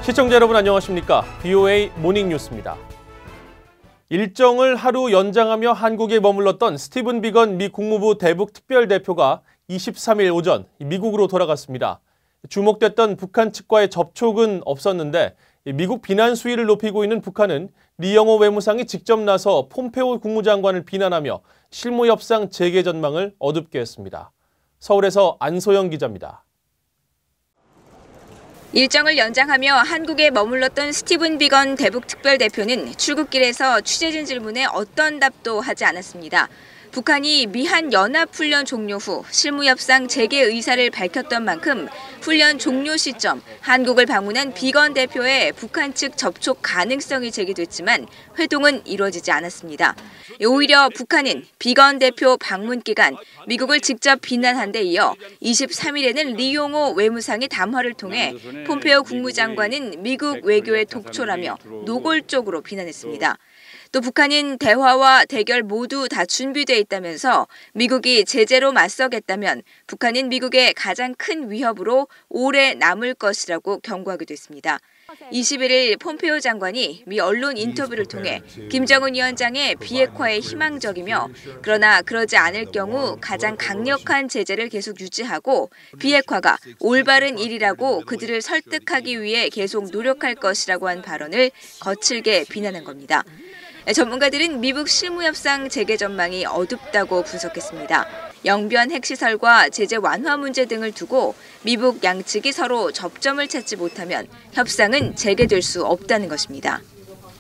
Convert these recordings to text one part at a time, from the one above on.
시청자 여러분 안녕하십니까? BOA 모닝뉴스입니다. 일정을 하루 연장하며 한국에 머물렀던 스티븐 비건 미 국무부 대북 특별대표가 23일 오전 미국으로 돌아갔습니다. 주목됐던 북한 측과의 접촉은 없었는데 미국 비난 수위를 높이고 있는 북한은 리영호 외무상이 직접 나서 폼페오 국무장관을 비난하며 실무 협상 재개 전망을 어둡게 했습니다. 서울에서 안소영 기자입니다. 일정을 연장하며 한국에 머물렀던 스티븐 비건 대북 특별대표는 출국길에서 취재진 질문에 어떤 답도 하지 않았습니다. 북한이 미한 연합훈련 종료 후 실무협상 재개 의사를 밝혔던 만큼 훈련 종료 시점 한국을 방문한 비건 대표의 북한 측 접촉 가능성이 제기됐지만 회동은 이루어지지 않았습니다. 오히려 북한은 비건 대표 방문 기간 미국을 직접 비난한 데 이어 23일에는 리용호 외무상이 담화를 통해 폼페오 국무장관은 미국 외교의 독초라며 노골적으로 비난했습니다. 또 북한은 대화와 대결 모두 다 준비돼 있다면서 미국이 제재로 맞서겠다면 북한은 미국의 가장 큰 위협으로 오래 남을 것이라고 경고하기도 했습니다. 21일 폼페오 장관이 미 언론 인터뷰를 통해 김정은 위원장의 비핵화에 희망적이며 그러나 그러지 않을 경우 가장 강력한 제재를 계속 유지하고 비핵화가 올바른 일이라고 그들을 설득하기 위해 계속 노력할 것이라고 한 발언을 거칠게 비난한 겁니다. 전문가들은 미국 실무협상 재개 전망이 어둡다고 분석했습니다. 영변 핵시설과 제재 완화 문제 등을 두고 미국 양측이 서로 접점을 찾지 못하면 협상은 재개될 수 없다는 것입니다.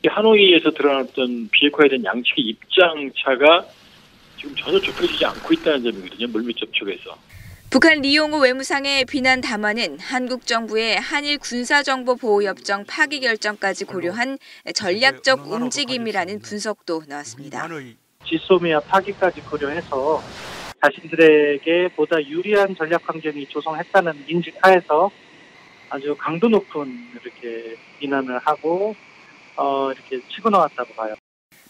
하노이에서 드러났던 비핵화에 대한 양측의 입장 차가 지금 전혀 좁혀지지 않고 있다는 점이거든요. 물밑 접촉에서. 북한 리용호 외무상의 비난 담화는 한국 정부의 한일 군사정보보호협정 파기 결정까지 고려한 전략적 움직임이라는 분석도 나왔습니다. 지소미아 파기까지 고려해서 자신들에게 보다 유리한 전략 환경이 조성했다는 인식하에서 아주 강도 높은 이렇게 비난을 하고 이렇게 치고 나왔다고 봐요.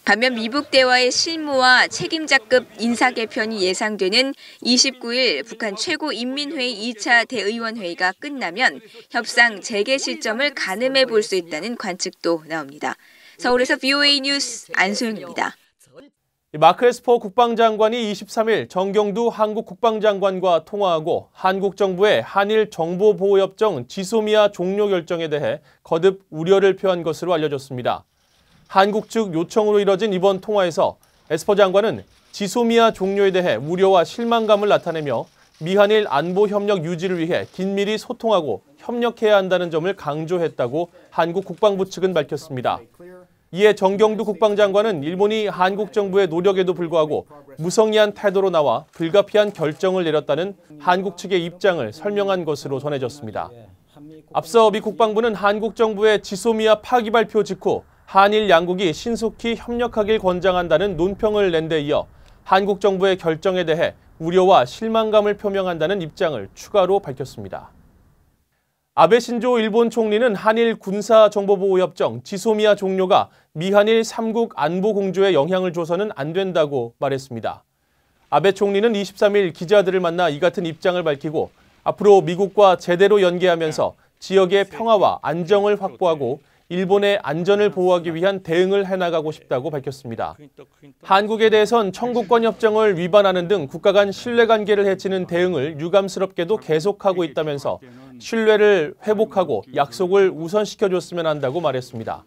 반면 미북 대화의 실무와 책임자급 인사 개편이 예상되는 29일 북한 최고인민회의 2차 대의원회의가 끝나면 협상 재개 시점을 가늠해 볼 수 있다는 관측도 나옵니다. 서울에서 BOA 뉴스 안소영입니다. 마크 에스퍼 국방장관이 23일 정경두 한국 국방장관과 통화하고 한국 정부의 한일 정보보호협정 지소미아 종료 결정에 대해 거듭 우려를 표한 것으로 알려졌습니다. 한국 측 요청으로 이뤄진 이번 통화에서 에스퍼 장관은 지소미아 종료에 대해 우려와 실망감을 나타내며 미한일 안보협력 유지를 위해 긴밀히 소통하고 협력해야 한다는 점을 강조했다고 한국 국방부 측은 밝혔습니다. 이에 정경두 국방장관은 일본이 한국 정부의 노력에도 불구하고 무성의한 태도로 나와 불가피한 결정을 내렸다는 한국 측의 입장을 설명한 것으로 전해졌습니다. 앞서 미 국방부는 한국 정부의 지소미아 파기 발표 직후 한일 양국이 신속히 협력하길 권장한다는 논평을 낸 데 이어 한국 정부의 결정에 대해 우려와 실망감을 표명한다는 입장을 추가로 밝혔습니다. 아베 신조 일본 총리는 한일 군사정보보호협정 지소미아 종료가 미한일 3국 안보 공조에 영향을 줘서는 안 된다고 말했습니다. 아베 총리는 23일 기자들을 만나 이 같은 입장을 밝히고 앞으로 미국과 제대로 연계하면서 지역의 평화와 안정을 확보하고 일본의 안전을 보호하기 위한 대응을 해나가고 싶다고 밝혔습니다. 한국에 대해선 청구권 협정을 위반하는 등 국가 간 신뢰관계를 해치는 대응을 유감스럽게도 계속하고 있다면서 신뢰를 회복하고 약속을 우선시켜줬으면 한다고 말했습니다.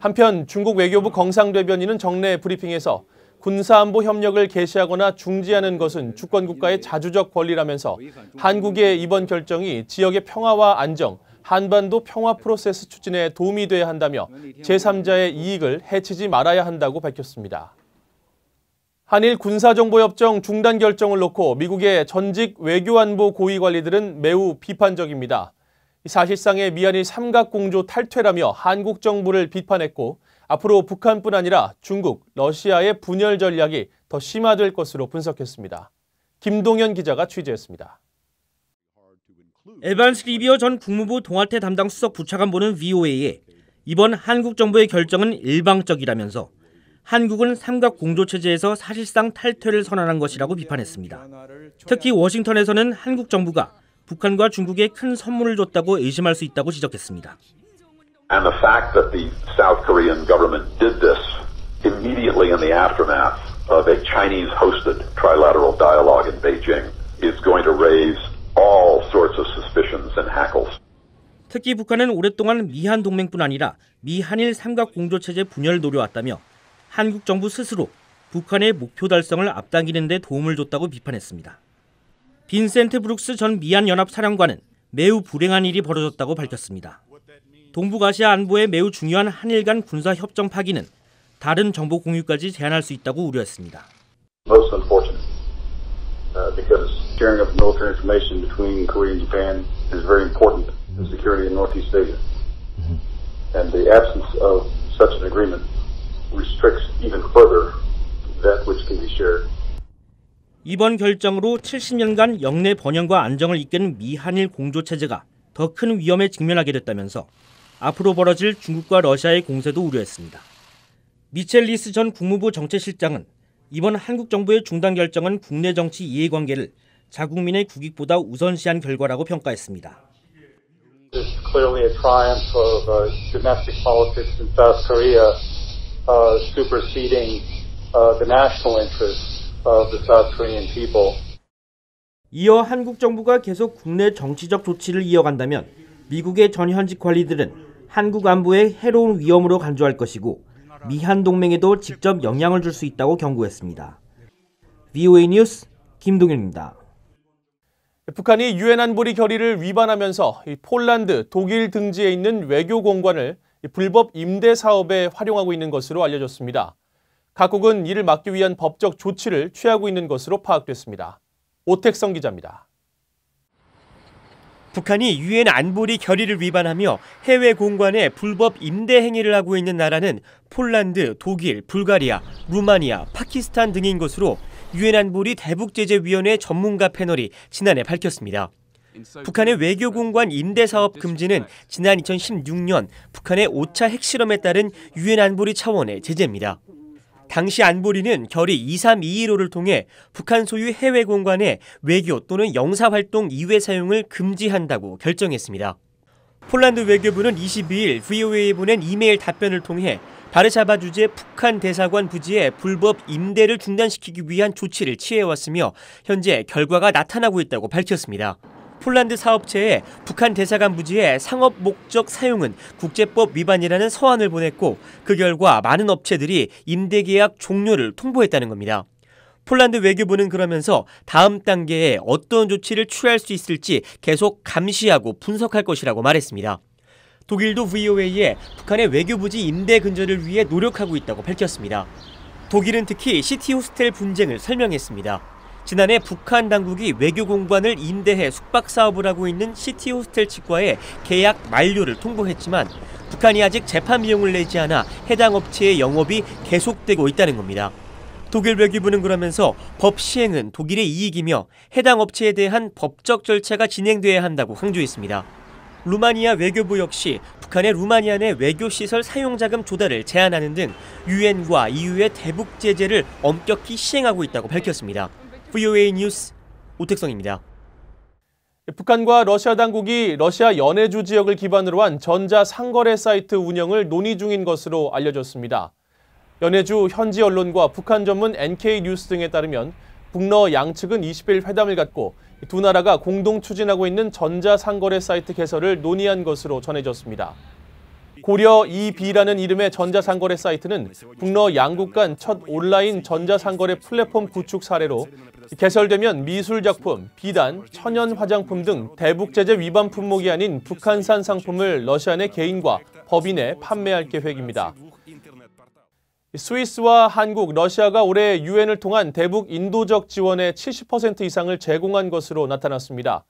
한편 중국 외교부 경상대변인은 정례 브리핑에서 군사안보 협력을 개시하거나 중지하는 것은 주권국가의 자주적 권리라면서 한국의 이번 결정이 지역의 평화와 안정, 한반도 평화 프로세스 추진에 도움이 돼야 한다며 제3자의 이익을 해치지 말아야 한다고 밝혔습니다. 한일 군사정보협정 중단 결정을 놓고 미국의 전직 외교안보 고위관리들은 매우 비판적입니다. 사실상의 미한일 삼각공조 탈퇴라며 한국 정부를 비판했고 앞으로 북한뿐 아니라 중국, 러시아의 분열 전략이 더 심화될 것으로 분석했습니다. 김동현 기자가 취재했습니다. 에반스 리비어 전 국무부 동아태 담당 수석 부차관보는 VOA에 이번 한국 정부의 결정은 일방적이라면서 한국은 삼각공조체제에서 사실상 탈퇴를 선언한 것이라고 비판했습니다. 특히 워싱턴에서는 한국 정부가 북한과 중국에 큰 선물을 줬다고 의심할 수 있다고 지적했습니다. And the fact that the South Korean government did this immediately in the aftermath of a Chinese-hosted trilateral dialogue in Beijing is going to raise all sorts of suspicions and hackles. 특히 북한은 오랫동안 미한 동맹뿐 아니라 미한일 삼각공조체제 분열을 노려왔다며 한국 정부 스스로 북한의 목표 달성을 앞당기는 데 도움을 줬다고 비판했습니다. 빈센트 브룩스 전 미한연합사령관은 매우 불행한 일이 벌어졌다고 밝혔습니다. 동북아시아 안보에 매우 중요한 한일 간 군사협정 파기는 다른 정보 공유까지 제한할 수 있다고 우려했습니다. Most unfortunate, because sharing of military information between Korea and Japan is very important to security in Northeast Asia. And the absence of such an agreement restricts even further that which can be shared. 이번 결정으로 70년간 영내 번영과 안정을 이끈 미한일 공조체제가 더 큰 위험에 직면하게 됐다면서 앞으로 벌어질 중국과 러시아의 공세도 우려했습니다. 미첼 리스 전 국무부 정책실장은 이번 한국 정부의 중단 결정은 국내 정치 이해관계를 자국민의 국익보다 우선시한 결과라고 평가했습니다. This is clearly a triumph of domestic politics in South Korea, superseding the national interests of the South Korean people. 이어 한국 정부가 계속 국내 정치적 조치를 이어간다면 미국의 전현직 관리들은 한국 안보에 해로운 위험으로 간주할 것이고 미한 동맹에도 직접 영향을 줄 수 있다고 경고했습니다. VOA 뉴스 김동현입니다. 북한이 유엔 안보리 결의를 위반하면서 폴란드, 독일 등지에 있는 외교 공관을 불법 임대 사업에 활용하고 있는 것으로 알려졌습니다. 각국은 이를 막기 위한 법적 조치를 취하고 있는 것으로 파악됐습니다. 오택성 기자입니다. 북한이 유엔 안보리 결의를 위반하며 해외 공관에 불법 임대 행위를 하고 있는 나라는 폴란드, 독일, 불가리아, 루마니아, 파키스탄 등인 것으로 유엔 안보리 대북제재위원회 전문가 패널이 지난해 밝혔습니다. 북한의 외교 공관 임대 사업 금지는 지난 2016년 북한의 5차 핵실험에 따른 유엔 안보리 차원의 제재입니다. 당시 안보리는 결의 23215를 통해 북한 소유 해외 공간에 외교 또는 영사활동 이외 사용을 금지한다고 결정했습니다. 폴란드 외교부는 22일 VOA에 보낸 이메일 답변을 통해 바르샤바 주재 북한 대사관 부지에 불법 임대를 중단시키기 위한 조치를 취해왔으며 현재 결과가 나타나고 있다고 밝혔습니다. 폴란드 사업체에 북한 대사관 부지의 상업 목적 사용은 국제법 위반이라는 서한을 보냈고 그 결과 많은 업체들이 임대 계약 종료를 통보했다는 겁니다. 폴란드 외교부는 그러면서 다음 단계에 어떤 조치를 취할 수 있을지 계속 감시하고 분석할 것이라고 말했습니다. 독일도 VOA에 북한의 외교부지 임대 근절을 위해 노력하고 있다고 밝혔습니다. 독일은 특히 시티호스텔 분쟁을 설명했습니다. 지난해 북한 당국이 외교 공간을 임대해 숙박 사업을 하고 있는 시티호스텔 측과의 계약 만료를 통보했지만 북한이 아직 재판 비용을 내지 않아 해당 업체의 영업이 계속되고 있다는 겁니다. 독일 외교부는 그러면서 법 시행은 독일의 이익이며 해당 업체에 대한 법적 절차가 진행돼야 한다고 강조했습니다. 루마니아 외교부 역시 북한의 루마니아 내 외교시설 사용자금 조달을 제한하는 등 유엔과 EU의 대북 제재를 엄격히 시행하고 있다고 밝혔습니다. VOA 뉴스 오택성입니다. 북한과 러시아 당국이 러시아 연해주 지역을 기반으로 한 전자상거래 사이트 운영을 논의 중인 것으로 알려졌습니다. 연해주 현지 언론과 북한 전문 NK뉴스 등에 따르면 북러 양측은 20일 회담을 갖고 두 나라가 공동 추진하고 있는 전자상거래 사이트 개설을 논의한 것으로 전해졌습니다. 고려 EB라는 이름의 전자상거래 사이트는 북러 양국 간 첫 온라인 전자상거래 플랫폼 구축 사례로 개설되면 미술작품, 비단, 천연 화장품 등 대북제재 위반 품목이 아닌 북한산 상품을 러시아 내 개인과 법인에 판매할 계획입니다. 스위스와 한국, 러시아가 올해 유엔을 통한 대북 인도적 지원의 70% 이상을 제공한 것으로 나타났습니다.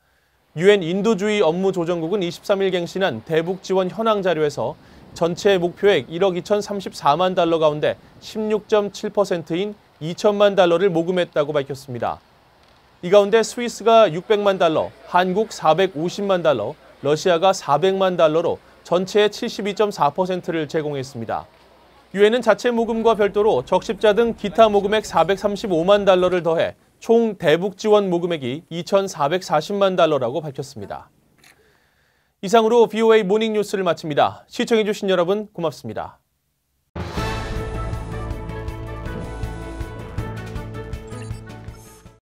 유엔 인도주의 업무조정국은 23일 갱신한 대북 지원 현황 자료에서 전체 목표액 1억 2,034만 달러 가운데 16.7%인 2천만 달러를 모금했다고 밝혔습니다. 이 가운데 스위스가 600만 달러, 한국 450만 달러, 러시아가 400만 달러로 전체의 72.4%를 제공했습니다. 유엔은 자체 모금과 별도로 적십자 등 기타 모금액 435만 달러를 더해 총 대북 지원 모금액이 2,440만 달러라고 밝혔습니다. 이상으로 BOA 모닝 뉴스를 마칩니다. 시청해주신 여러분 고맙습니다.